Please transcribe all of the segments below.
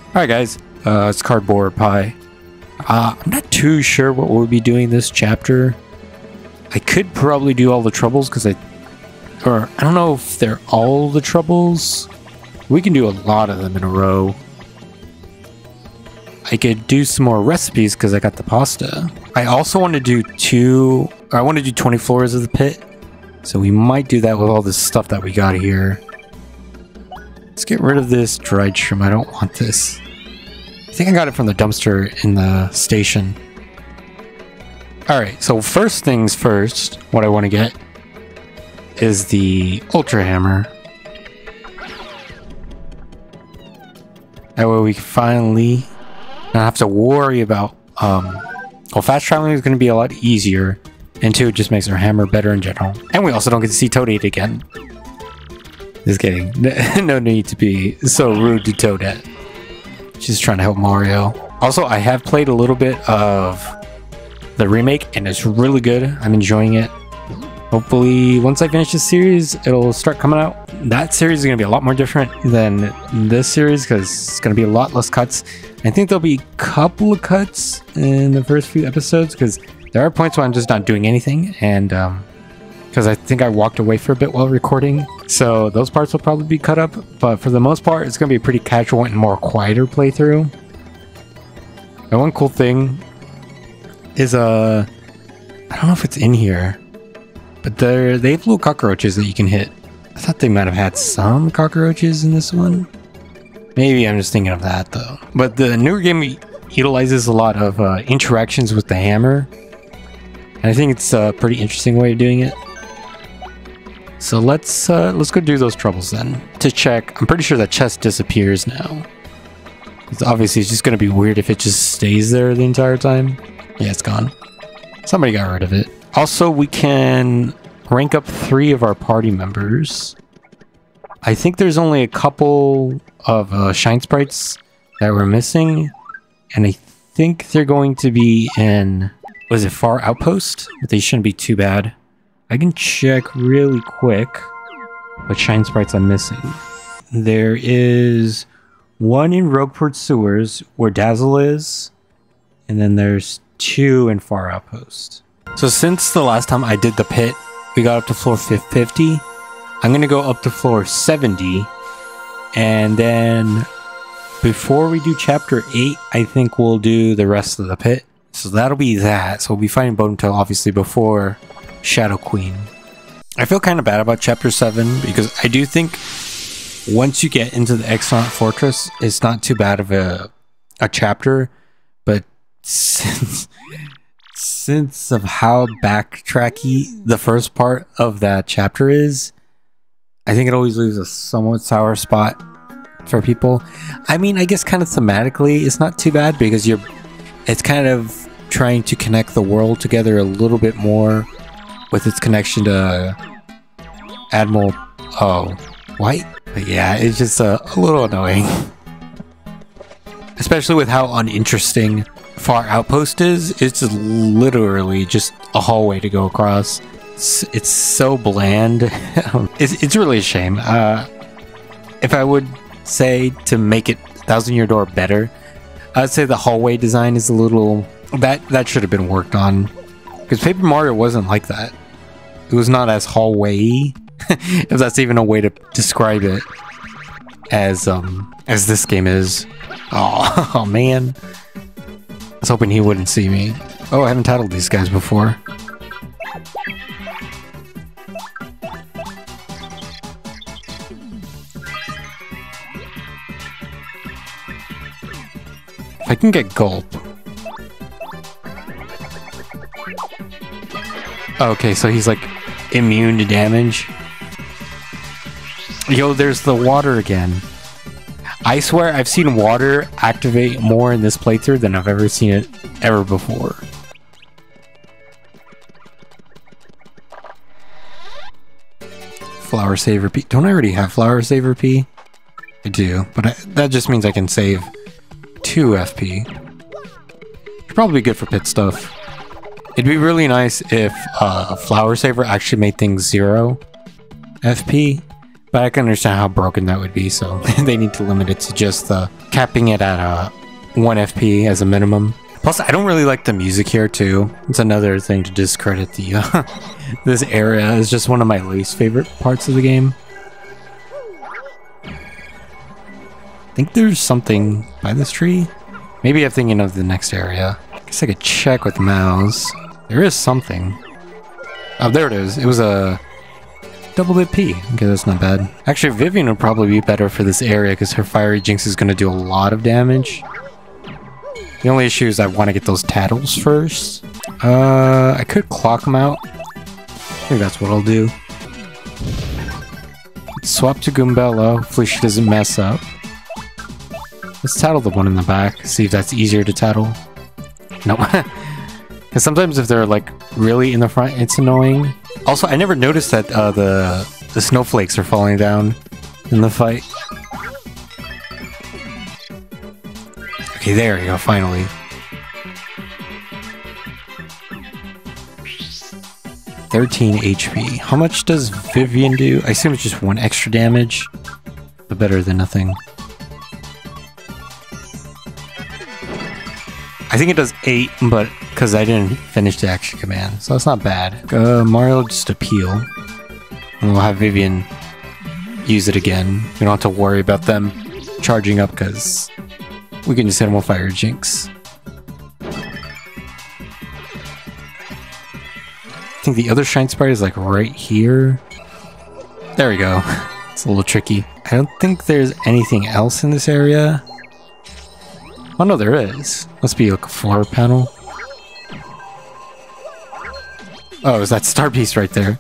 Alright guys, it's Cardboardpi. I'm not too sure what we'll be doing this chapter. I could probably do all the troubles because I don't know if they're all the troubles. We can do a lot of them in a row. I could do some more recipes because I got the pasta. I also want to do 20 floors of the pit. So we might do that with all this stuff that we got here. Let's get rid of this dried shrimp. I don't want this. I think I got it from the dumpster in the station. Alright, so first things first, what I want to get is the Ultra Hammer. That way we can finally not have to worry about... well, fast traveling is going to be a lot easier. And two, it just makes our hammer better in general. And we also don't get to see Toadette again. Just kidding. No need to be so rude to Toadette. She's trying to help Mario. Also, I have played a little bit of the remake, and it's really good. I'm enjoying it. Hopefully, once I finish this series, it'll start coming out. That series is going to be a lot more different than this series, because it's going to be a lot less cuts. I think there'll be a couple of cuts in the first few episodes, because there are points where I'm just not doing anything, and because I think I walked away for a bit while recording. So those parts will probably be cut up, but for the most part, it's going to be a pretty casual and more quieter playthrough. And one cool thing is, I don't know if it's in here, but they have little cockroaches that you can hit. I thought they might have had some cockroaches in this one. Maybe I'm just thinking of that though. But the newer game utilizes a lot of interactions with the hammer. And I think it's a pretty interesting way of doing it. So let's go do those troubles then. To check, I'm pretty sure that chest disappears now. Obviously, it's just going to be weird if it just stays there the entire time. Yeah, it's gone. Somebody got rid of it. Also, we can rank up 3 of our party members. I think there's only a couple of shine sprites that we're missing. And I think they're going to be in... Was it Far Outpost? But they shouldn't be too bad. I can check really quick what shine sprites I'm missing. There is one in Rogueport Sewers where Dazzle is, and then there's 2 in Far Outpost. So since the last time I did the pit, we got up to floor 50. I'm gonna go up to floor 70, and then before we do chapter 8, I think we'll do the rest of the pit. So that'll be that. So we'll be fighting Bottom obviously before Shadow Queen. I feel kind of bad about chapter 7 because I do think once you get into the Exxon Fortress, it's not too bad of a chapter, but since of how backtracky the first part of that chapter is, I think it always leaves a somewhat sour spot for people. I mean, I guess kind of thematically it's not too bad because it's kind of trying to connect the world together a little bit more with its connection to Admiral White. But yeah, it's just a little annoying. Especially with how uninteresting Far Outpost is. It's literally just a hallway to go across. It's so bland. It's really a shame. If I would say to make it Thousand Year Door better, I'd say the hallway design is a little... That should have been worked on. Because Paper Mario wasn't like that. It was not as hallway-y, if that's even a way to describe it, as this game is. Oh man. I was hoping he wouldn't see me. Oh, I haven't titled these guys before. If I can get Gulp. Okay, so he's like immune to damage. Yo, there's the water again. I swear I've seen water activate more in this playthrough than I've ever seen it ever before. Flower Saver P. Don't I already have Flower Saver P? I do, but that just means I can save 2 FP. Should probably be good for pit stuff. It'd be really nice if Flower Saver actually made things 0 FP. But I can understand how broken that would be, so they need to limit it to just capping it at 1 FP as a minimum. Plus, I don't really like the music here, too. It's another thing to discredit the this area. It's just one of my least favorite parts of the game. I think there's something by this tree. Maybe I'm thinking of the next area. I guess I could check with mouse. There is something. Oh, there it is. It was a double-hit P. Okay, that's not bad. Actually, Vivian would probably be better for this area because her Fiery Jinx is going to do a lot of damage. The only issue is I want to get those tattles first. I could clock them out. I think that's what I'll do. Swap to Goombella. Hopefully she doesn't mess up. Let's tattle the one in the back. See if that's easier to tattle. No. Because sometimes if they're like really in the front, it's annoying. Also, I never noticed that the snowflakes are falling down in the fight. Okay, there you go, finally. $13 HP. How much does Vivian do? I assume it's just 1 extra damage, but better than nothing. I think it does 8, but because I didn't finish the action command, so it's not bad. Mario just appeal, and we'll have Vivian use it again. We don't have to worry about them charging up because we can just hit them with Fire Jinx. I think the other Shine Sprite is like right here. There we go. It's a little tricky. I don't think there's anything else in this area. Oh no, there is. Must be like a floor panel. Oh, is that star piece right there?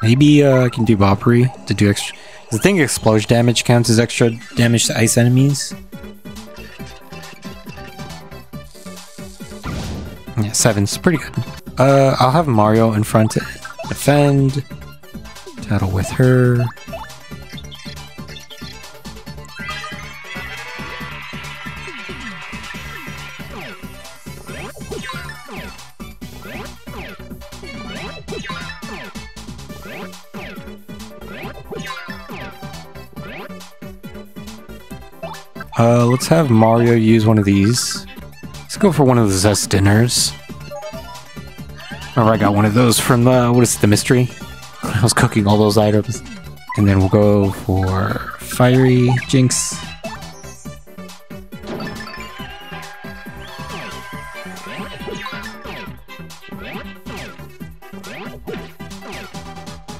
Maybe I can do Boppery to do extra. The thing explosion damage counts as extra damage to ice enemies. Yeah, 7's pretty good. I'll have Mario in front to defend. Tattle with her. Let's have Mario use one of these. Let's go for one of the Zest dinners. Remember, I got one of those from the, what is it, the mystery? I was cooking all those items. And then we'll go for Fiery Jinx.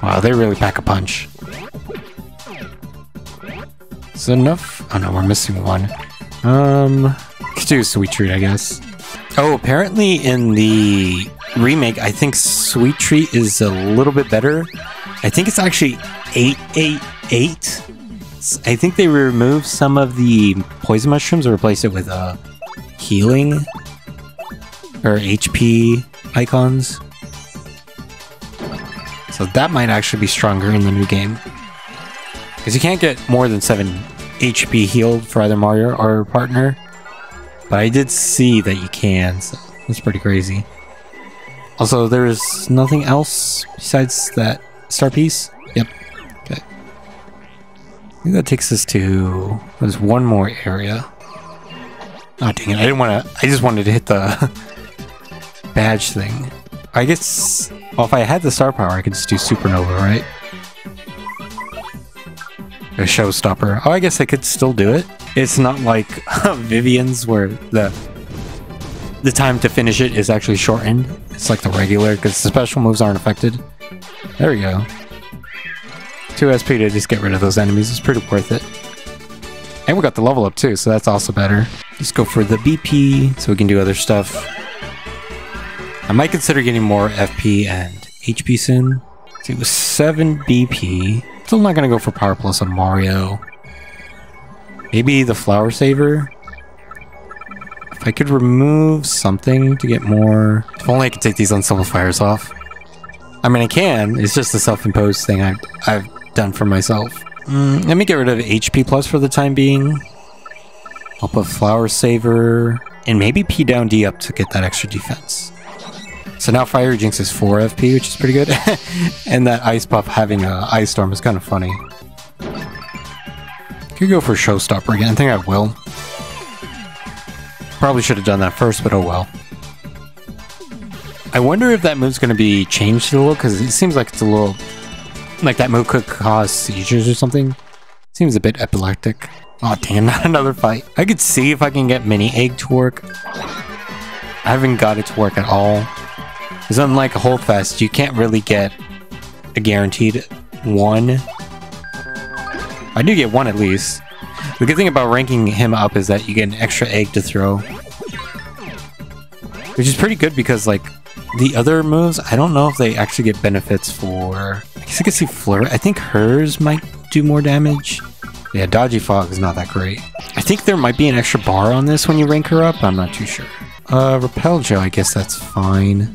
Wow, they really pack a punch. Is that enough? Oh no, we're missing one. Could do Sweet Treat, I guess. Oh, apparently in the remake, I think Sweet Treat is a little bit better. I think it's actually 888. I think they removed some of the poison mushrooms and replaced it with healing or HP icons. So that might actually be stronger in the new game. Because you can't get more than 7 HP healed for either Mario or partner. But I did see that you can, so that's pretty crazy. Also, there's nothing else besides that star piece? Yep. Okay. I think that takes us to... There's one more area. Oh, dang it. I didn't want to... I just wanted to hit the badge thing. I guess... Well, if I had the star power, I could just do Supernova, right? A showstopper. Oh, I guess I could still do it. It's not like Vivian's where the time to finish it is actually shortened. It's like the regular because the special moves aren't affected. There we go. 2 SP to just get rid of those enemies. It's pretty worth it. And we got the level up too, so that's also better. Let's go for the BP so we can do other stuff. I might consider getting more FP and HP soon. So it was 7 BP. Still not gonna go for Power Plus on Mario. Maybe the Flower Saver? If I could remove something to get more... If only I could take these unselfifiers off. I mean, I can. It's just a self-imposed thing I've done for myself. Let me get rid of HP plus for the time being. I'll put Flower Saver and maybe P down D up to get that extra defense. So now Fire Jinx is 4 FP, which is pretty good. And that Ice Puff having a Ice Storm is kind of funny. Could go for Showstopper again. I think I will. Probably should have done that first, but oh well. I wonder if that move's going to be changed a little, because it seems like it's a little... like that move could cause seizures or something. Seems a bit epileptic. Oh damn, not another fight. I could see if I can get Mini Egg to work. I haven't got it to work at all. Because unlike a Holdfast, you can't really get a guaranteed 1. I do get 1 at least. The good thing about ranking him up is that you get an extra egg to throw. Which is pretty good because, like, the other moves, I don't know if they actually get benefits for... I guess I can see Flurry. I think hers might do more damage. Yeah, Dodgy Fog is not that great. I think there might be an extra bar on this when you rank her up. I'm not too sure. Repel Gel, I guess that's fine.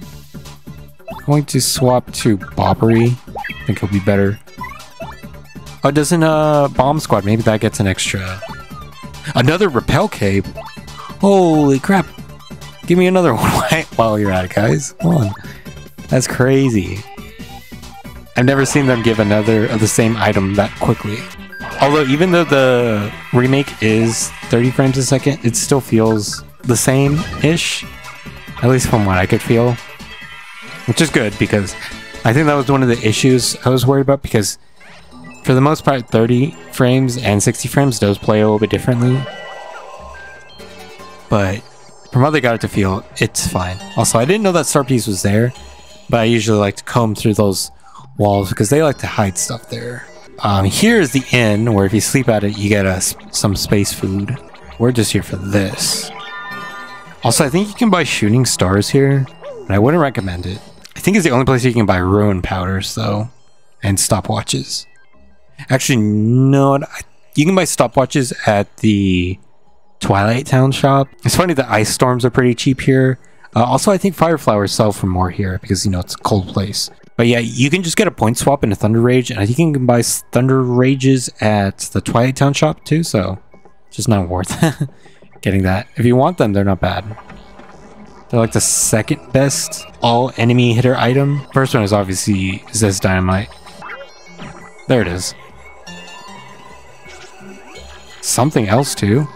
Going to swap to Bobbery. I think it'll be better. Oh, doesn't Bomb Squad, maybe that gets an extra. Another Repel Cape? Holy crap. Give me another one while you're at it, guys. Come on. That's crazy. I've never seen them give another of the same item that quickly. Although, even though the remake is 30 frames a second, it still feels the same-ish. At least from what I could feel. Which is good, because I think that was one of the issues I was worried about, because for the most part, 30 frames and 60 frames does play a little bit differently. But from what they got it to feel, it's fine. Also, I didn't know that Star Piece was there, but I usually like to comb through those walls because they like to hide stuff there. Here is the inn, where if you sleep at it, you get some space food. We're just here for this. Also, I think you can buy shooting stars here, but I wouldn't recommend it. I think it's the only place you can buy ruin powders, though, and stopwatches. Actually, no, you can buy stopwatches at the Twilight Town shop. It's funny that ice storms are pretty cheap here. Also, I think fire flowers sell for more here because, you know, it's a cold place. But yeah, you can just get a point swap in a Thunder Rage, and I think you can buy Thunder Rages at the Twilight Town shop too, so it's just not worth getting that. If you want them, they're not bad. They're like the second best all enemy hitter item. First one is obviously Zest Dynamite. There it is. Something else too.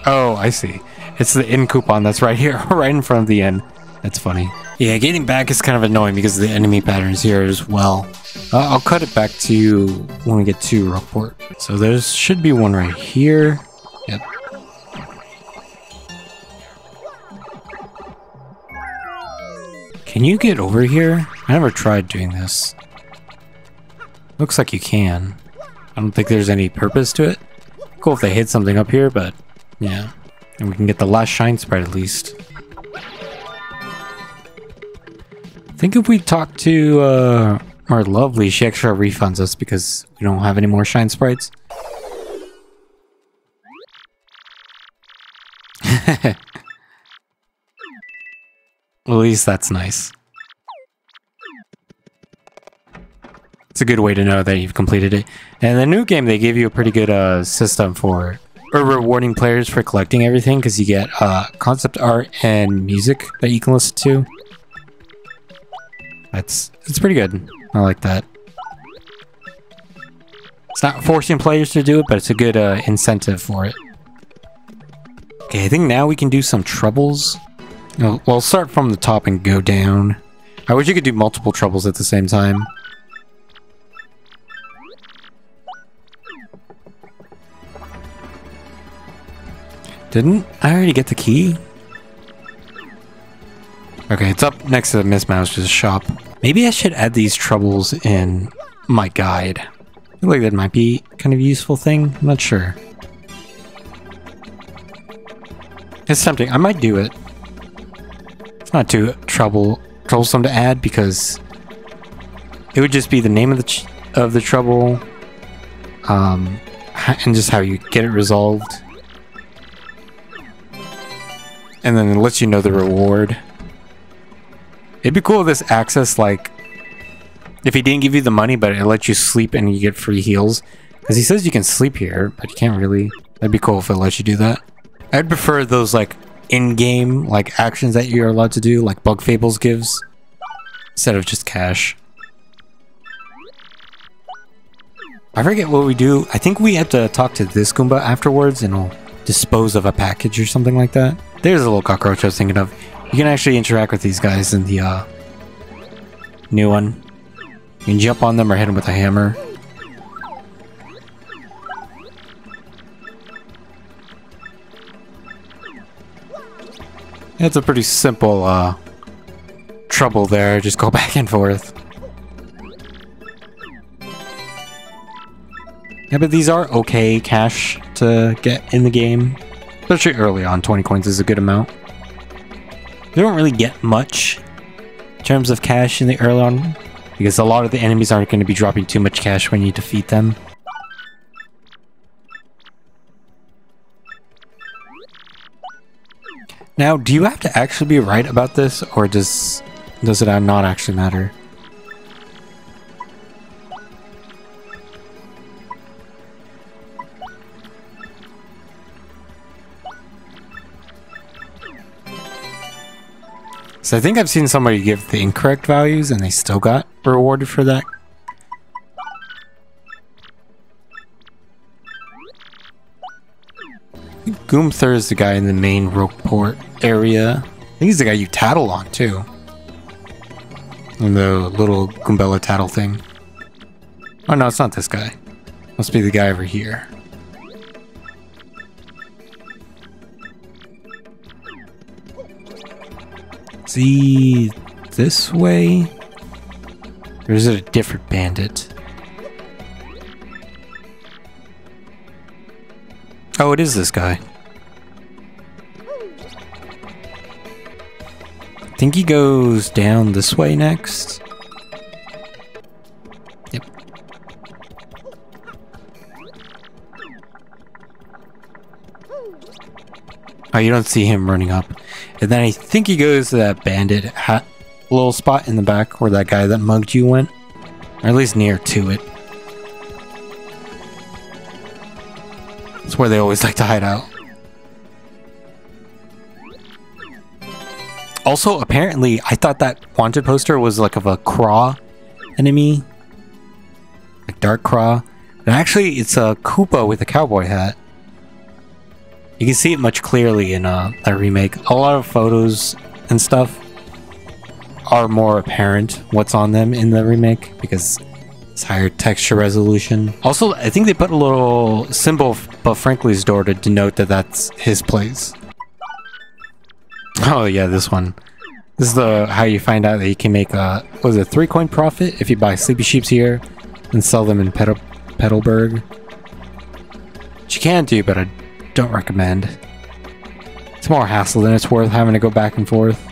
Oh, I see. It's the inn coupon that's right here, right in front of the inn. That's funny. Yeah, getting back is kind of annoying because of the enemy patterns here as well. I'll cut it back to you when we get to Rockport. So there should be one right here. Yep. Can you get over here? I never tried doing this. Looks like you can. I don't think there's any purpose to it. Cool if they hit something up here, but yeah. And we can get the last shine sprite at least. I think if we talk to our lovely, she extra refunds us because we don't have any more shine sprites. Well, at least that's nice. It's a good way to know that you've completed it. And the new game, they gave you a pretty good system for rewarding players for collecting everything, because you get concept art and music that you can listen to. It's pretty good. I like that. It's not forcing players to do it, but it's a good incentive for it. Okay, I think now we can do some troubles. We'll start from the top and go down. I wish you could do multiple troubles at the same time. Didn't I already get the key? Okay, it's up next to the Miss Mouse's shop. Maybe I should add these troubles in my guide. I feel like that might be kind of a useful thing. I'm not sure. It's tempting. I might do it. It's not too troublesome to add because it would just be the name of the trouble, and just how you get it resolved, and then it lets you know the reward. It'd be cool if this access, like, If he didn't give you the money, but it lets you sleep and you get free heals. Because he says you can sleep here, but you can't really. That'd be cool if it lets you do that. I'd prefer those like in-game like actions that you're allowed to do, like Bug Fables gives, instead of just cash. I forget what we do. I think we have to talk to this Goomba afterwards and he'll dispose of a package or something like that. There's a little cockroach I was thinking of. You can actually interact with these guys in the new one. You can jump on them or hit them with a hammer. It's a pretty simple trouble there. Just go back and forth. Yeah, but these are okay cash to get in the game. Especially early on, 20 coins is a good amount. You don't really get much in terms of cash in the early on, because a lot of the enemies aren't going to be dropping too much cash when you defeat them. Now, do you have to actually be right about this, or does it not actually matter? So I think I've seen somebody give the incorrect values and they still got rewarded for that. Goomther is the guy in the main Rogueport area. I think he's the guy you tattle on too. And the little Goombella tattle thing. Oh no, it's not this guy. Must be the guy over here. Is he this way? Or is it a different bandit? Oh, it is this guy. I think he goes down this way next. Yep. Oh, you don't see him running up. And then I think he goes to that bandit hat little spot in the back where that guy that mugged you went. Or at least near to it. That's where they always like to hide out. Also, apparently, I thought that wanted poster was like of a Craw enemy. Like Dark Craw. But actually, it's a Koopa with a cowboy hat. You can see it much clearly in that remake. A lot of photos and stuff are more apparent what's on them in the remake because it's higher texture resolution. Also, I think they put a little symbol above Frankly's door to denote that that's his place. Oh yeah, this one. This is the how you find out that you can make a, what is it, 3 coin profit if you buy Sleepy Sheeps here and sell them in Petalburg. Which you can do, but I don't recommend. It's more hassle than it's worth having to go back and forth.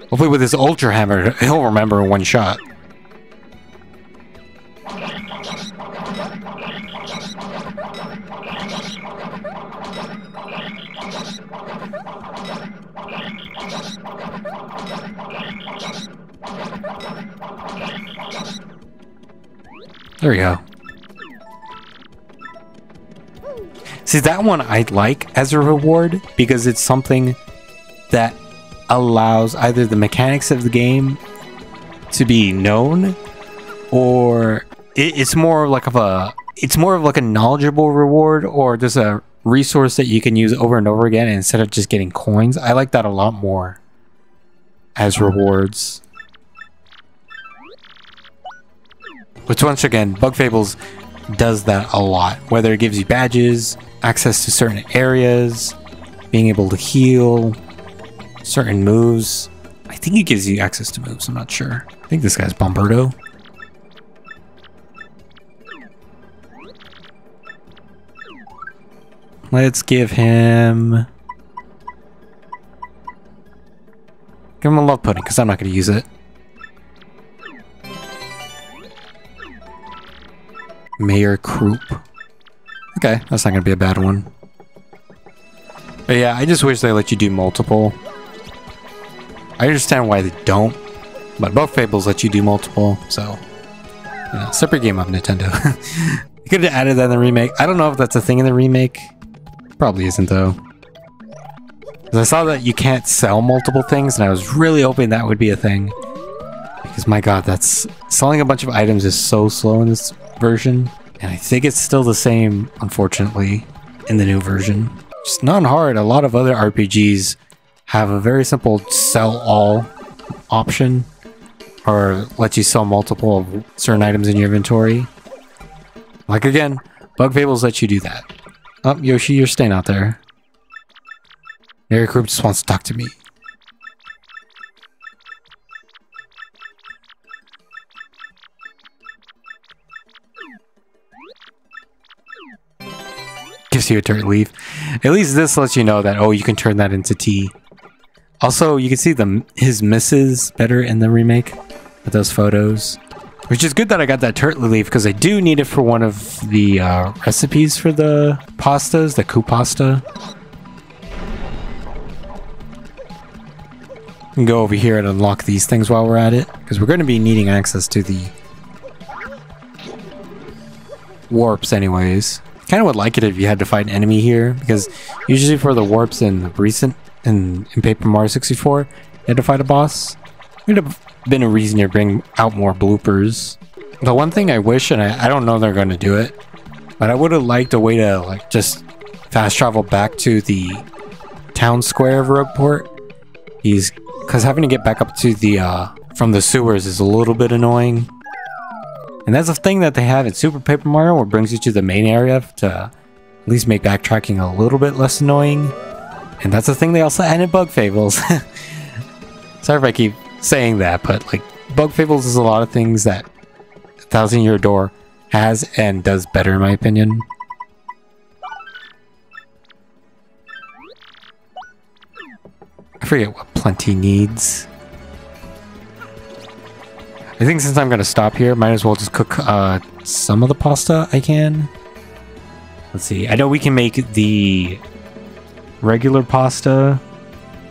Hopefully with his Ultra Hammer, he'll remember in one shot. There we go. See, that one I like as a reward because it's something that allows either the mechanics of the game to be known, or it's more like a knowledgeable reward, or just a resource that you can use over and over again instead of just getting coins. I like that a lot more as rewards. Which once again, Bug Fables does that a lot. Whether it gives you badges, access to certain areas, being able to heal, certain moves. I think it gives you access to moves, I'm not sure. I think this guy's Bomberto. Let's give him a love pudding, because I'm not going to use it. Mayor Croup. Okay, that's not going to be a bad one. But yeah, I just wish they let you do multiple. I understand why they don't, But both Fables let you do multiple, so separate game of Nintendo. You could have added that in the remake. I don't know if that's a thing in the remake. Probably isn't though. 'Cause I saw that you can't sell multiple things, and I was really hoping that would be a thing. Because my god, that's selling a bunch of items is so slow in this version. And I think it's still the same, unfortunately, in the new version. It's not hard. A lot of other RPGs have a very simple sell all option, or let you sell multiple of certain items in your inventory. Like again, Bug Fables let you do that. Oh, Yoshi, you're staying out there. Mary Group just wants to talk to me. Gives you a turret leaf. At least this lets you know that, oh, you can turn that into T. Also, you can see his misses better in the remake with those photos. Which is good that I got that turret leaf, because I do need it for one of the recipes for the pastas, the coup pasta. We can go over here and unlock these things while we're at it, because we're going to be needing access to the warps anyways. Kind of would like it if you had to fight an enemy here, because usually for the warps in Paper Mario 64, you had to fight a boss. It would have been a reason to bring out more bloopers. The one thing I wish, and I don't know they're going to do it, but I would have liked a way to like just fast travel back to the town square of Rogueport. Because having to get back up to the from the sewers is a little bit annoying. And that's a thing that they have in Super Paper Mario, where it brings you to the main area to at least make backtracking a little bit less annoying. And that's a thing they also add in Bug Fables. Sorry if I keep saying that, but like Bug Fables is a lot of things that Thousand Year Door has and does better in my opinion. I forget what Plenty needs. I think since I'm going to stop here, might as well just cook some of the pasta I can. Let's see. I know we can make the regular pasta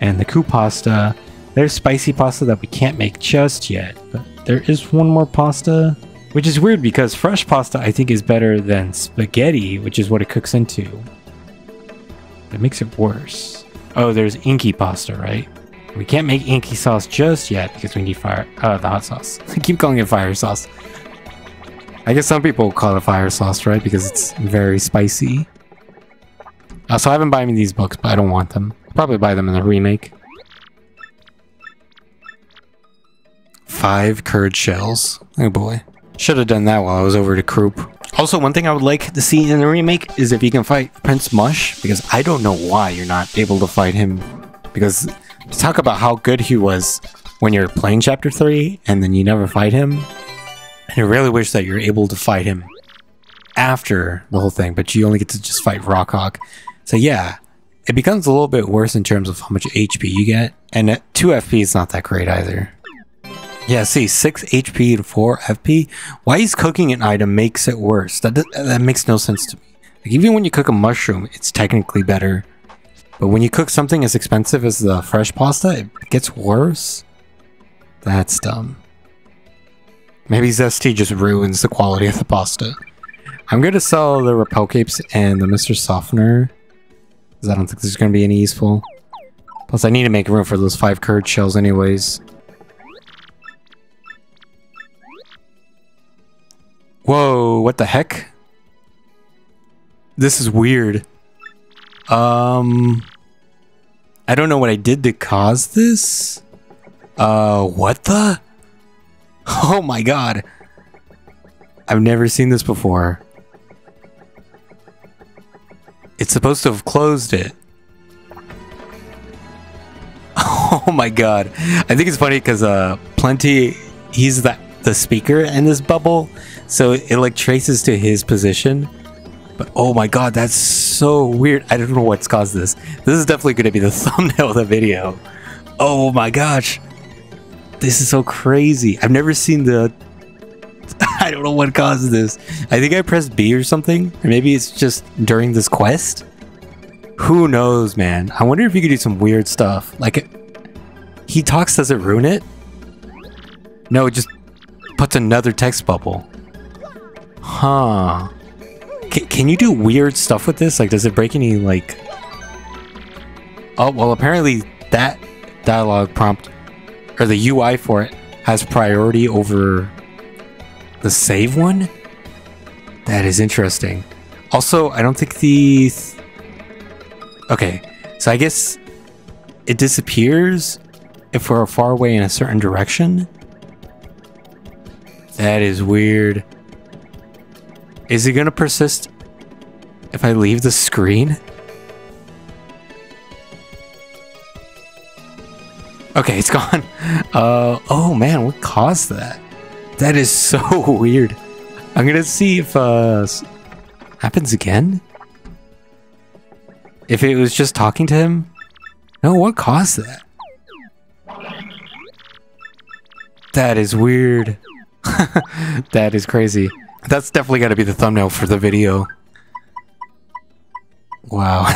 and the coup pasta. There's spicy pasta that we can't make just yet, but there is one more pasta, which is weird because fresh pasta I think is better than spaghetti, which is what it cooks into. It makes it worse. Oh, there's inky pasta, right? We can't make inky sauce just yet because we need the hot sauce. I keep calling it fire sauce. I guess some people call it fire sauce, right? Because it's very spicy. So I haven't bought me these books, but I don't want them. I'll probably buy them in the remake. 5 curd shells. Oh boy. Should have done that while I was over to Croup. Also, one thing I would like to see in the remake is if you can fight Prince Mush, because I don't know why you're not able to fight him. Because talk about how good he was when you're playing Chapter 3 and then you never fight him. And I really wish that you're able to fight him after the whole thing, but you only get to just fight Rockhawk. So yeah, it becomes a little bit worse in terms of how much HP you get. And at 2 FP is not that great either. Yeah, see, 6 HP and 4 FP. Why is cooking an item makes it worse? That makes no sense to me. Like, even when you cook a mushroom, it's technically better. But when you cook something as expensive as the fresh pasta, it gets worse? That's dumb. Maybe Zesty just ruins the quality of the pasta. I'm going to sell the Repel Capes and the Mr. Softener, because I don't think this is going to be any useful. Plus, I need to make room for those 5 curd shells anyways. Whoa, what the heck? This is weird. I don't know what I did to cause this. What the? Oh my god. I've never seen this before. It's supposed to have closed it. Oh my god. I think it's funny because Plenty, he's the speaker in this bubble, so it like traces to his position. But oh my god, that's so weird. I don't know what's caused this. This is definitely going to be the thumbnail of the video. Oh my gosh. This is so crazy. I've never seen the... I don't know what caused this. I think I pressed B or something. Or maybe it's just during this quest. Who knows, man. I wonder if you could do some weird stuff. Like, he talks, does it ruin it? No, it just puts another text bubble. Huh. Can you do weird stuff with this? Like, does it break any, like... Oh, well, apparently that dialogue prompt, or the UI for it, has priority over the save one? That is interesting. Also, I don't think the... Okay, so I guess it disappears if we're far away in a certain direction. That is weird. Is it gonna persist if I leave the screen? Okay, it's gone. Oh man, what caused that? That is so weird. I'm gonna see if happens again. If it was just talking to him. No, what caused that? That is weird. That is crazy. That's definitely got to be the thumbnail for the video. Wow.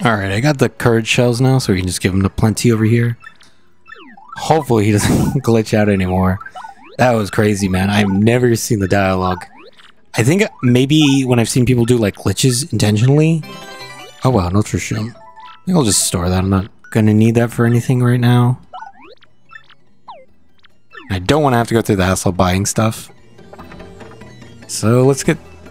Alright, I got the courage shells now, so we can just give him the plenty over here. Hopefully he doesn't glitch out anymore. That was crazy, man. I've never seen the dialogue. I think maybe when I've seen people do like glitches intentionally. Oh wow, no Trisham. I think I'll just store that. I'm not gonna need that for anything right now. I don't want to have to go through the hassle of buying stuff. So let's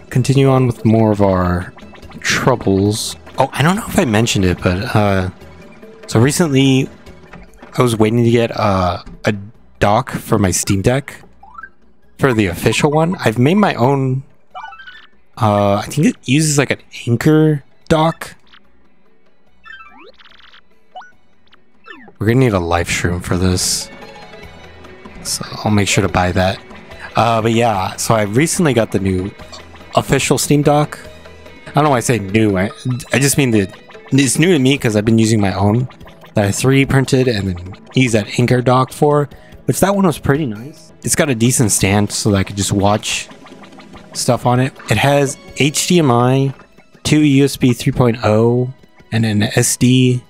continue on with more of our troubles. Oh, I don't know if I mentioned it, but so recently I was waiting to get a dock for my Steam Deck for the official one. I've made my own. I think it uses like an Anchor dock. We're gonna need a life shroom for this, so I'll make sure to buy that. But yeah, so I recently got the new official Steam dock. I don't know why I say new. I just mean that it's new to me because I've been using my own that I 3D printed and then use that Anchor dock for, which that one was pretty nice. It's got a decent stand so that I could just watch stuff on it. It has HDMI, 2 USB 3.0, and an SD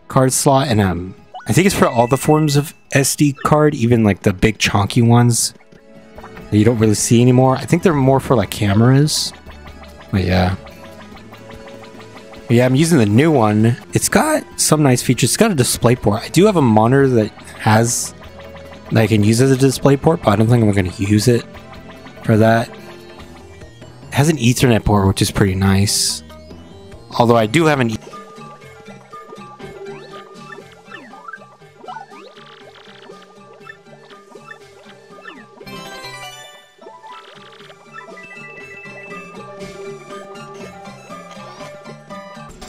card slot, and I think it's for all the forms of SD card, even like the big chunky ones that you don't really see anymore. I think they're more for like cameras. But yeah. Yeah, I'm using the new one. It's got some nice features. It's got a display port. I do have a monitor that has that I can use as a display port, but I don't think I'm going to use it for that. It has an Ethernet port, which is pretty nice. Although I do have an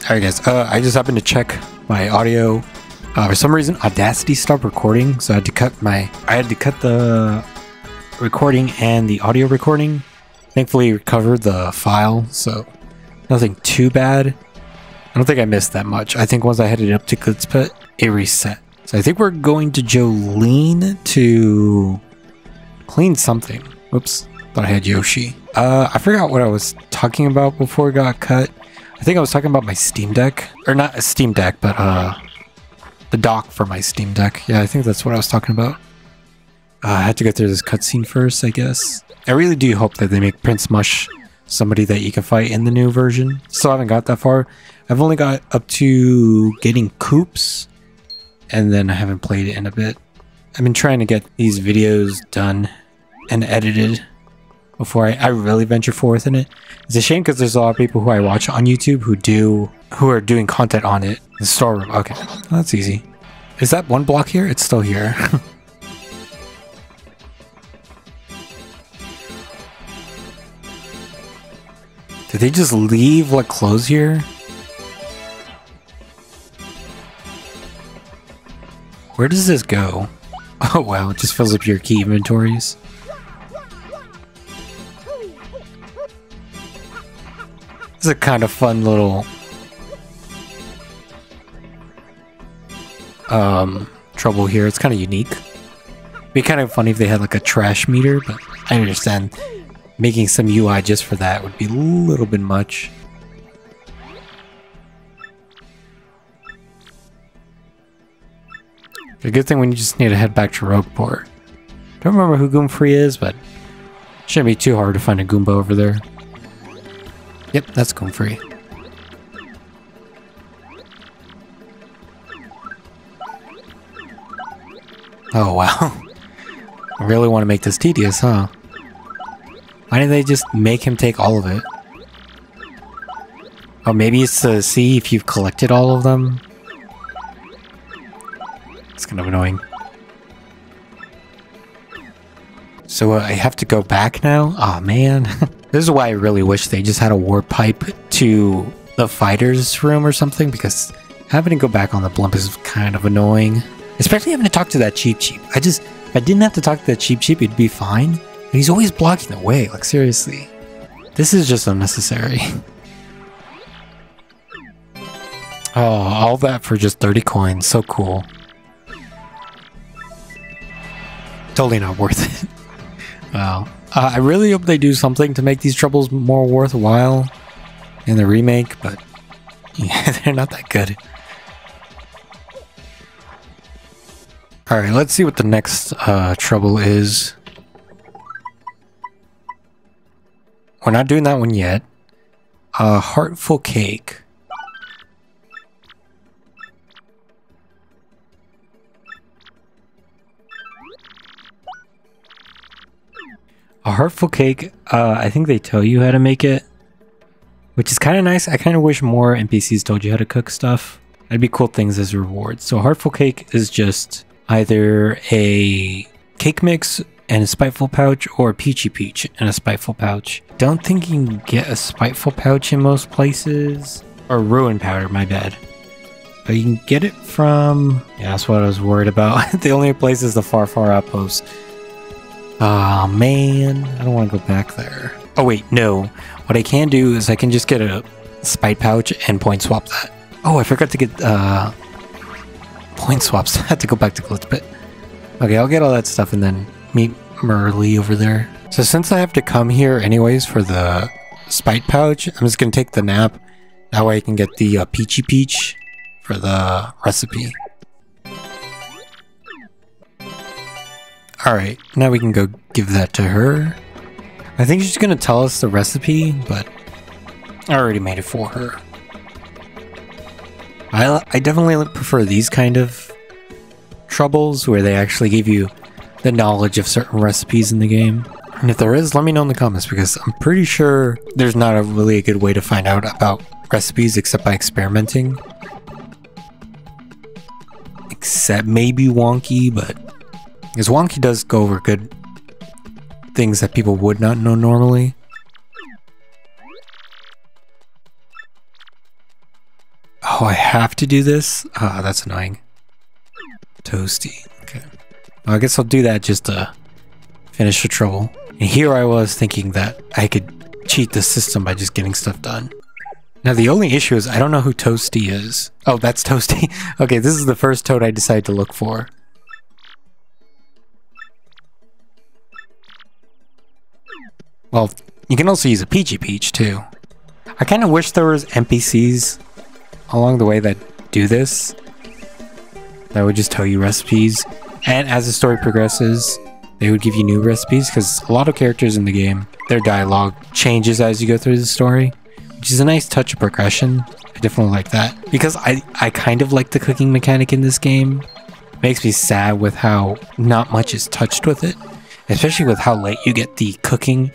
Alright guys, I just happened to check my audio. For some reason Audacity stopped recording, so I had to cut the recording and the audio recording. Thankfully recovered the file, so nothing too bad. I don't think I missed that much. I think once I headed up to Glitzpet, it reset. So I think we're going to Jolene to clean something. Whoops, thought I had Yoshi. I forgot what I was talking about before it got cut. I think I was talking about my Steam Deck. Or not a Steam Deck, but the dock for my Steam Deck. Yeah, I think that's what I was talking about. I had to go through this cutscene first, I guess. I really do hope that they make Prince Mush somebody that you can fight in the new version. Still haven't got that far. I've only got up to getting Coops, and then I haven't played it in a bit. I've been trying to get these videos done and edited before I really venture forth in it. It's a shame because there's a lot of people who I watch on YouTube who are doing content on it. The storeroom. Okay, well, that's easy. Is that one block here? It's still here. Did they just leave like clothes here? Where does this go? Oh wow, it just fills up your key inventories. It's a kind of fun little trouble here. It's kind of unique. It'd be kind of funny if they had like a trash meter, but I understand making some UI just for that would be a little bit much. A good thing when you just need to head back to Rogueport. Don't remember who Goomfree is, but shouldn't be too hard to find a Goomba over there. Yep, that's Goomfree. Oh, wow. I really want to make this tedious, huh? Why didn't they just make him take all of it? Oh, maybe it's to see if you've collected all of them? It's kind of annoying. So I have to go back now? Oh man. This is why I really wish they just had a warp pipe to the fighter's room or something, because having to go back on the blimp is kind of annoying. Especially having to talk to that Cheep Cheep. If I didn't have to talk to that Cheep Cheep, it'd be fine. But he's always blocking the way, like seriously. This is just unnecessary. Oh, all that for just 30 coins. So cool. Totally not worth it. Wow. I really hope they do something to make these troubles more worthwhile in the remake, but yeah, they're not that good. Alright, let's see what the next trouble is. We're not doing that one yet. Heartful Cake. A Heartful Cake, I think they tell you how to make it, which is kind of nice. I kind of wish more NPCs told you how to cook stuff. That'd be cool things as rewards. So Heartful Cake is just either a cake mix and a spiteful pouch, or a Peachy Peach and a spiteful pouch. Don't think you can get a spiteful pouch in most places. Or ruin powder, my bad. But you can get it from... yeah, that's what I was worried about. The only place is the far, far outpost. Ah, man. I don't want to go back there. Oh, wait, no. What I can do is I can just get a spite pouch and point swap that. Oh, I forgot to get point swaps. I had to go back to Glitzpit. Okay, I'll get all that stuff and then meet Merly over there. So since I have to come here anyways for the spite pouch, I'm just going to take the nap. That way I can get the Peachy Peach for the recipe. Alright, now we can go give that to her. I think she's gonna tell us the recipe, but I already made it for her. I definitely prefer these kind of troubles where they actually give you the knowledge of certain recipes in the game. And if there is, let me know in the comments, because I'm pretty sure there's not a really good way to find out about recipes except by experimenting. Except maybe Wonky, but... because Wonky does go over good things that people would not know normally. Oh, I have to do this? Ah, that's annoying. Toasty. Okay. Well, I guess I'll do that just to finish the trouble. And here I was thinking that I could cheat the system by just getting stuff done. Now the only issue is I don't know who Toasty is. Oh, that's Toasty. Okay, this is the first toad I decided to look for. Well, you can also use a Peachy Peach too. I kind of wish there was NPCs along the way that do this. That would just tell you recipes. And as the story progresses, they would give you new recipes, because a lot of characters in the game, their dialogue changes as you go through the story, which is a nice touch of progression. I definitely like that. Because I kind of like the cooking mechanic in this game. It makes me sad with how not much is touched with it. Especially with how late you get the cooking,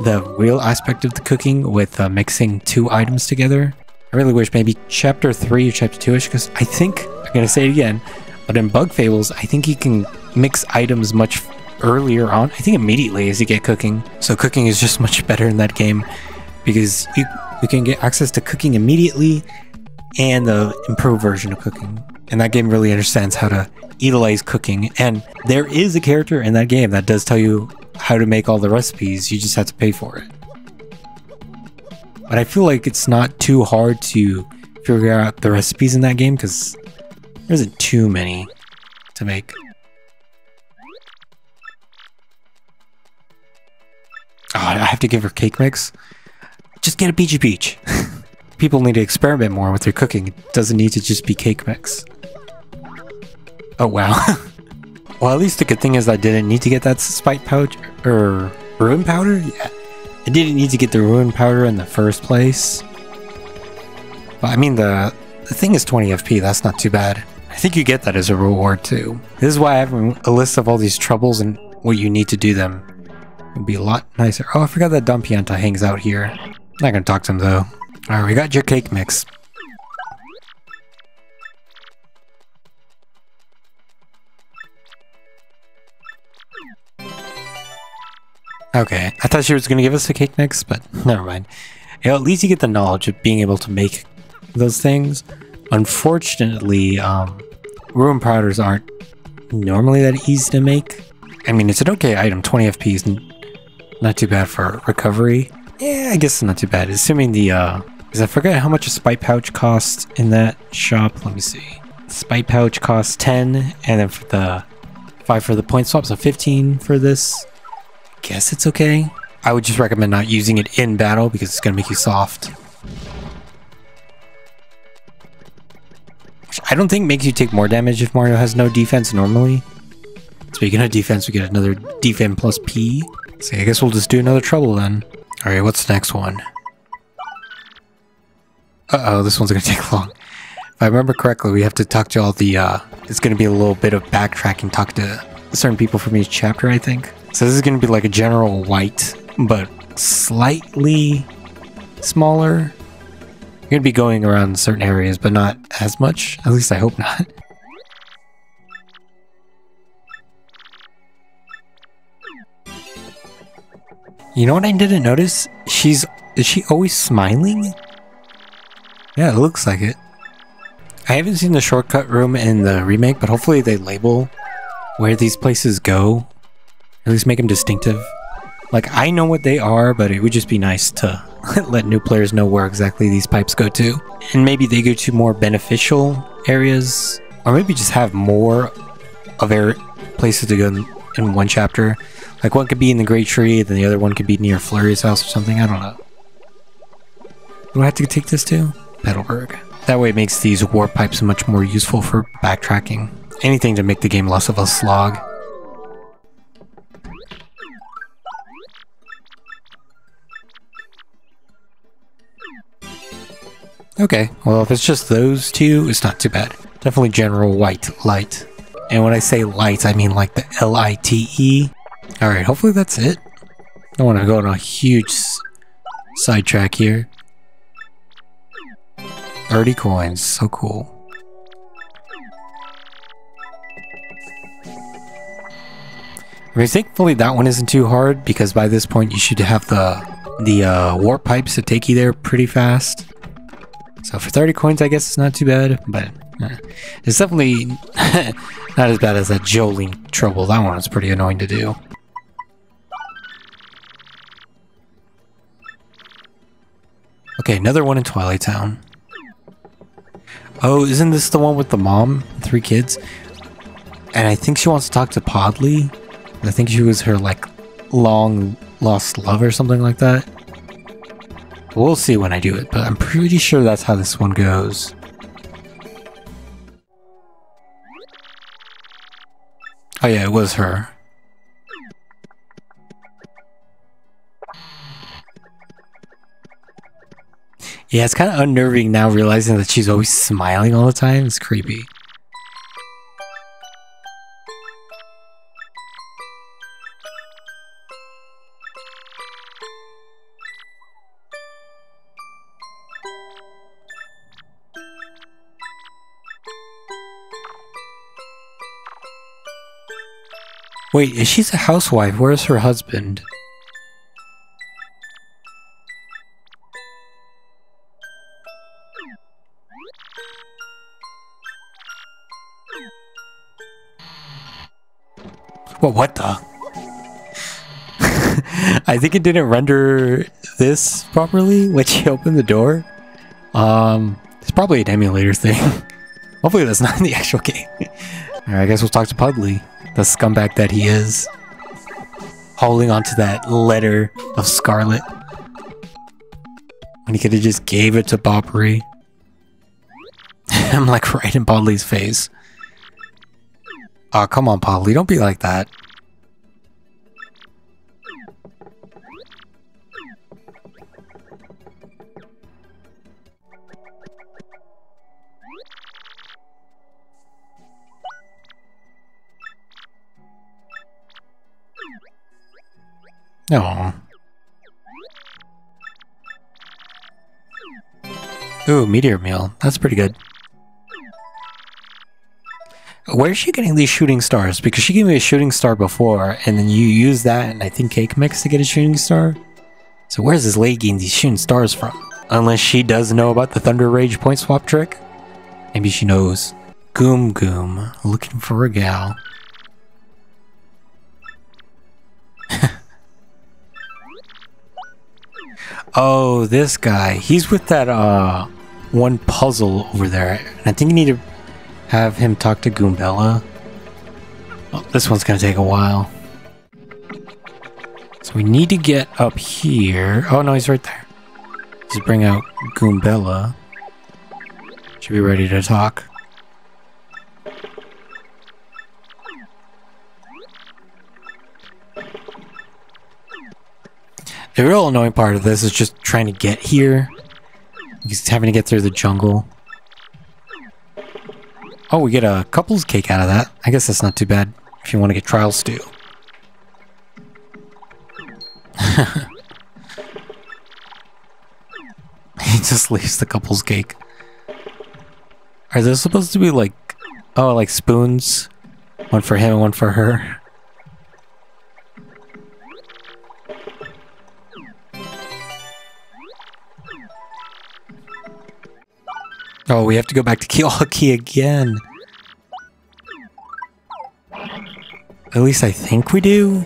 the real aspect of the cooking with mixing two items together. I really wish maybe chapter 3 or chapter 2ish, because I think, I'm going to say it again, but in Bug Fables, I think you can mix items much earlier on. I think immediately as you get cooking. So cooking is just much better in that game, because you can get access to cooking immediately and the improved version of cooking. And that game really understands how to utilize cooking. And there is a character in that game that does tell you how to make all the recipes. You just have to pay for it. But I feel like it's not too hard to figure out the recipes in that game, because there isn't too many to make. Oh, I have to give her cake mix. Just get a Peachy Peach. People need to experiment more with their cooking. It doesn't need to just be cake mix. Oh, wow. Well, at least the good thing is I didn't need to get that spite pouch or ruin powder. Yeah, I didn't need to get the ruin powder in the first place. But I mean, the thing is 20 FP. That's not too bad. I think you get that as a reward too. This is why I have a list of all these troubles and what you need to do them. It'd be a lot nicer. Oh, I forgot that Dumpianta hangs out here. Not gonna talk to him though. Alright, we got your cake mix. Okay, I thought she was going to give us a cake mix, but never mind. You know, at least you get the knowledge of being able to make those things. Unfortunately, ruin powders aren't normally that easy to make. I mean, it's an okay item, 20 FP is not too bad for recovery. Yeah, I guess it's not too bad, assuming the, because I forget how much a spite pouch costs in that shop. Let me see. Spite pouch costs 10, and then for the 5 for the point swap, so 15 for this. Guess it's okay. I would just recommend not using it in battle because it's gonna make you soft. Which I don't think makes you take more damage if Mario has no defense normally. Speaking of defense, we get another defense plus P. So I guess we'll just do another trouble then. Alright, what's the next one? Uh-oh, this one's gonna take long. If I remember correctly, we have to talk to all the, it's gonna be a little bit of backtracking, talk to certain people from each chapter, I think. So this is going to be like a general white, but slightly smaller. You're going to be going around certain areas, but not as much. At least I hope not. You know what I didn't notice? Is she always smiling? Yeah, it looks like it. I haven't seen the shortcut room in the remake, but hopefully they label where these places go. At least make them distinctive. Like, I know what they are, but it would just be nice to let new players know where exactly these pipes go to. And maybe they go to more beneficial areas, or maybe just have more of places to go in one chapter. Like, one could be in the Great Tree, then the other one could be near Flurry's house or something. I don't know. Do I have to take this to? Petalburg. That way it makes these warp pipes much more useful for backtracking. Anything to make the game less of a slog. Okay, well if it's just those two, it's not too bad. Definitely general white light. And when I say light, I mean like the L-I-T-E. Alright, hopefully that's it. I don't want to go on a huge sidetrack here. 30 coins, so cool. I mean, thankfully that one isn't too hard, because by this point you should have the warp pipes to take you there pretty fast. So for 30 coins, I guess it's not too bad, but it's definitely not as bad as that Joling trouble. That one was pretty annoying to do. Okay, another one in Twilight Town. Oh, isn't this the one with the mom? 3 kids? And I think she wants to talk to Podley. I think she was her, like, long lost love or something like that. We'll see when I do it, but I'm pretty sure that's how this one goes. Oh yeah, it was her. Yeah, it's kind of unnerving now realizing that she's always smiling all the time. It's creepy. Wait, if she's a housewife, where's her husband? Well, what the? I think it didn't render this properly when she opened the door. It's probably an emulator thing. Hopefully that's not in the actual game. Alright, I guess we'll talk to Pudley, the scumbag that he is. Holding onto that letter of Scarlet. When he could have just gave it to Boppery. I'm like right in Pudley's face. Aw, come on, Polly. Don't be like that. Aww. Ooh, meteor meal. That's pretty good. Where's she getting these shooting stars? Because she gave me a shooting star before, and then you use that and I think cake mix to get a shooting star. So where's this lady getting these shooting stars from? Unless she does know about the Thunder Rage point swap trick. Maybe she knows. Goom Goom. Looking for a gal. Oh, this guy. He's with that one puzzle over there. And I think you need to have him talk to Goombella. Oh, this one's gonna take a while. So we need to get up here. Oh no, he's right there. Just bring out Goombella. Should be ready to talk. The real annoying part of this is just trying to get here. He's having to get through the jungle. Oh, we get a couple's cake out of that. I guess that's not too bad if you want to get trial stew. He just leaves the couple's cake. Are those supposed to be like, oh, like spoons? One for him and one for her. Oh, we have to go back to Kiolaki again. At least I think we do.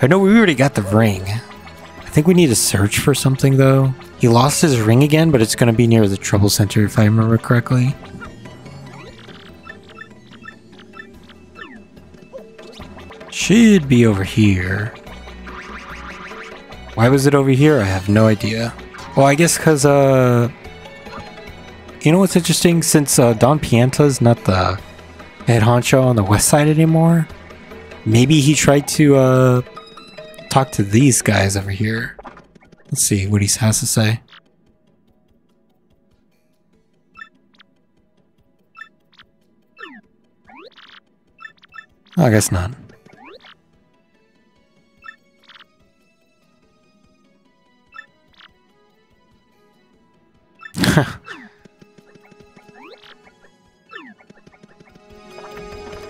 I know we already got the ring. I think we need to search for something though. He lost his ring again, but it's going to be near the trouble center if I remember correctly. Should be over here. Why was it over here? I have no idea. Well, I guess because, you know what's interesting? Since Don Pianta's not the head honcho on the west side anymore, maybe he tried to talk to these guys over here. Let's see what he has to say. Oh, I guess not.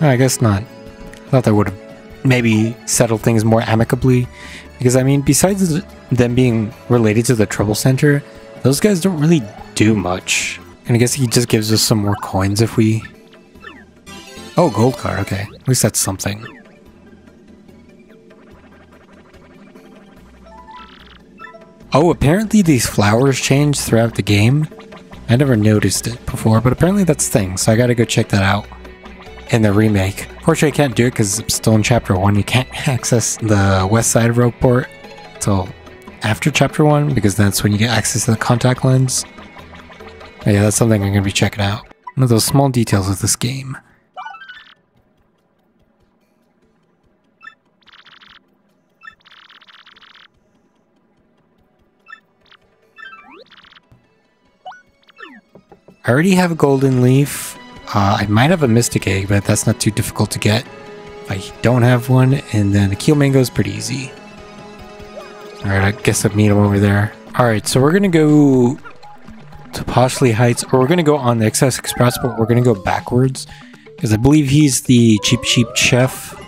I guess not. I thought that would have maybe settled things more amicably. Because, I mean, besides them being related to the trouble center, those guys don't really do much. And I guess he just gives us some more coins if we... Oh, gold card, okay. At least that's something. Oh, apparently these flowers change throughout the game. I never noticed it before, but apparently that's a thing, so I gotta go check that out. In the remake. Fortunately, I can't do it because I'm still in Chapter 1. You can't access the west side of Rogueport until after Chapter 1 because that's when you get access to the contact lens. But yeah, that's something I'm going to be checking out. One of those small details of this game. I already have a golden leaf. I might have a mystic egg, but that's not too difficult to get. If I don't have one, and then the keel mango is pretty easy. Alright, I guess I'll meet him over there. Alright, so we're gonna go to Poshley Heights, or we're gonna go on the Excess Express, but we're gonna go backwards. Because I believe he's the Cheap Sheep chef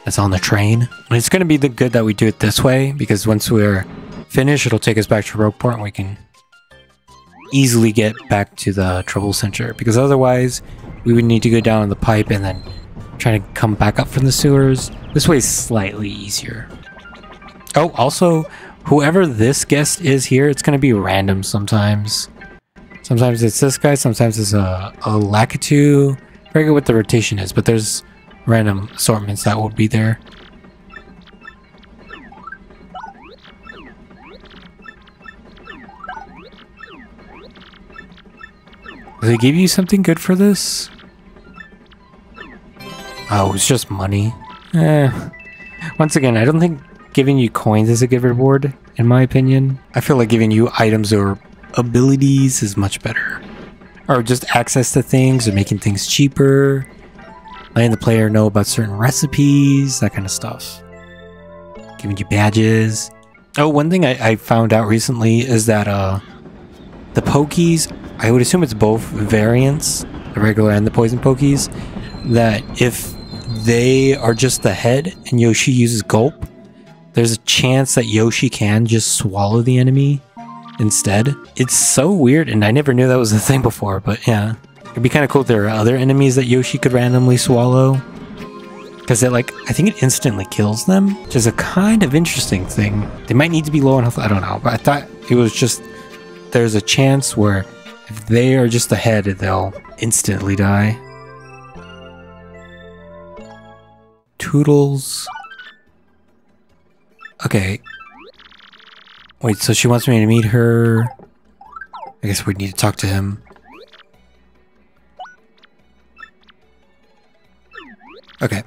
that's on the train. And it's gonna be the good that we do it this way, because once we're finished, it'll take us back to Rogueport, and we can easily get back to the trouble center, because otherwise we would need to go down the pipe and then try to come back up from the sewers. This way is slightly easier. Oh, also, whoever this guest is here, it's going to be random sometimes. Sometimes it's this guy, sometimes it's a Lakitu. I forget what the rotation is, but there's random assortments that will be there. Do they give you something good for this? Oh, it's just money. Once again, I don't think giving you coins is a good reward, in my opinion. I feel like giving you items or abilities is much better. Or just access to things or making things cheaper. Letting the player know about certain recipes, that kind of stuff. Giving you badges. Oh, one thing I found out recently is that the Pokies, I would assume it's both variants, the regular and the poison Pokies, that if they are just the head and Yoshi uses Gulp, there's a chance that Yoshi can just swallow the enemy instead. It's so weird, and I never knew that was a thing before, but yeah. It'd be kind of cool if there are other enemies that Yoshi could randomly swallow. Because it, like, I think it instantly kills them, which is a kind of interesting thing. They might need to be low on health, I don't know, but I thought it was just, there's a chance where if they are just the head, they'll instantly die. Toodles. Okay. Wait, so she wants me to meet her. I guess we need to talk to him. Okay.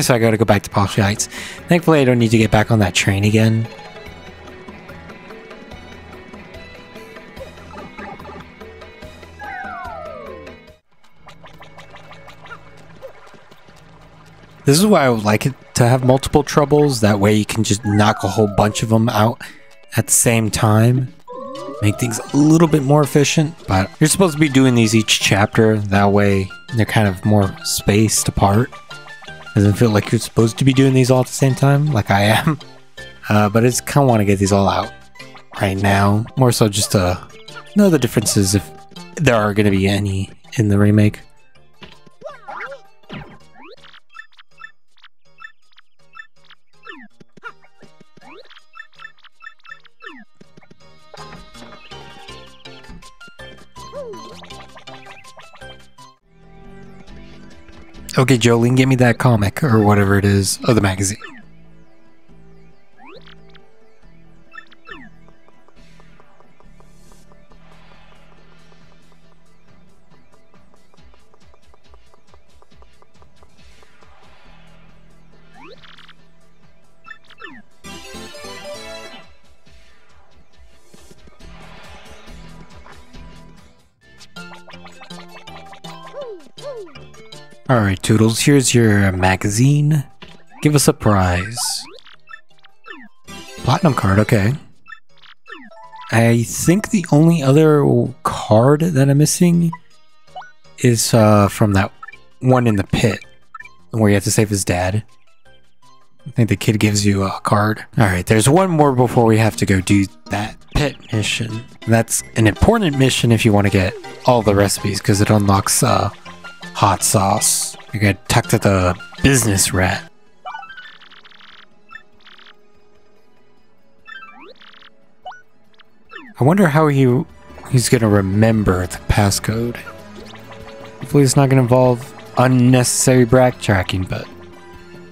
So I gotta go back to Poppy Heights. Thankfully I don't need to get back on that train again. This is why I would like it to have multiple troubles. That way you can just knock a whole bunch of them out at the same time. Make things a little bit more efficient. But you're supposed to be doing these each chapter. That way they're kind of more spaced apart. Doesn't feel like you're supposed to be doing these all at the same time, like I am. But I just kind of want to get these all out right now. More so just to know the differences, if there are going to be any in the remake. Okay, Jolene, get me that comic, or whatever it is, or the magazine. Alright, Toodles, here's your magazine. Give us a prize. Platinum card, okay. I think the only other card that I'm missing is from that one in the pit, where you have to save his dad. I think the kid gives you a card. Alright, there's one more before we have to go do that pit mission. That's an important mission if you want to get all the recipes, because it unlocks hot sauce. You get tucked at the business rat. I wonder how he's gonna remember the passcode. Hopefully it's not gonna involve unnecessary backtracking, but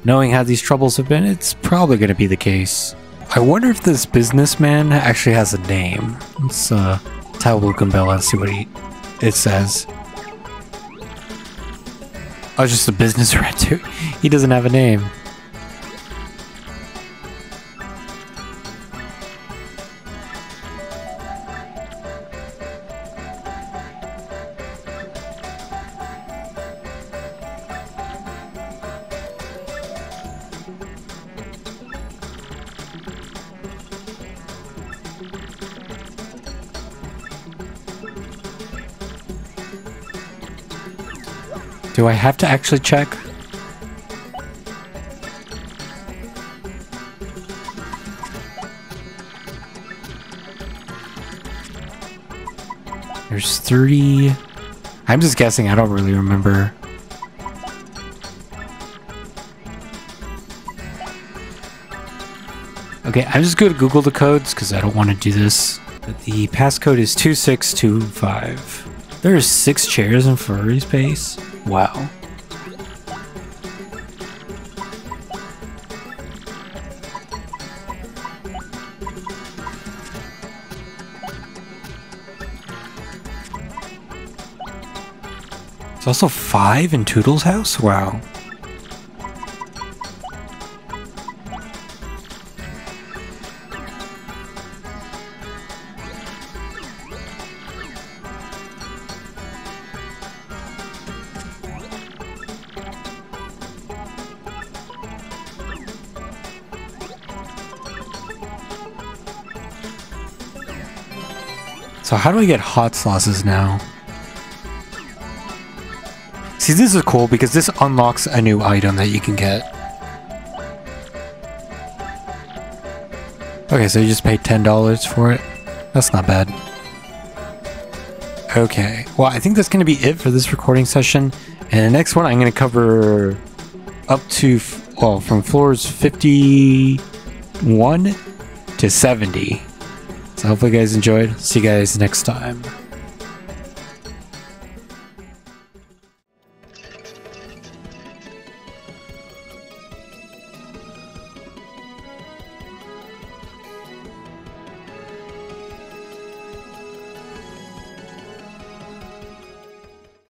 knowing how these troubles have been, it's probably gonna be the case. I wonder if this businessman actually has a name. Let's tell Luke and Bella and see what it says. Oh, it's just a business rat too. He doesn't have a name. Do I have to actually check? There's 3. I'm just guessing, I don't really remember. Okay, I'm just going to Google the codes because I don't want to do this. But the passcode is 2625. There's 6 chairs in Furry Space. Wow. There's also 5 in Toodle's house? Wow. So how do I get hot sauces now? See, this is cool because this unlocks a new item that you can get. Okay, so you just pay $10 for it. That's not bad. Okay, well, I think that's going to be it for this recording session. And the next one, I'm going to cover up to, well, from floors 51 to 70. So hopefully you guys enjoyed. See you guys next time.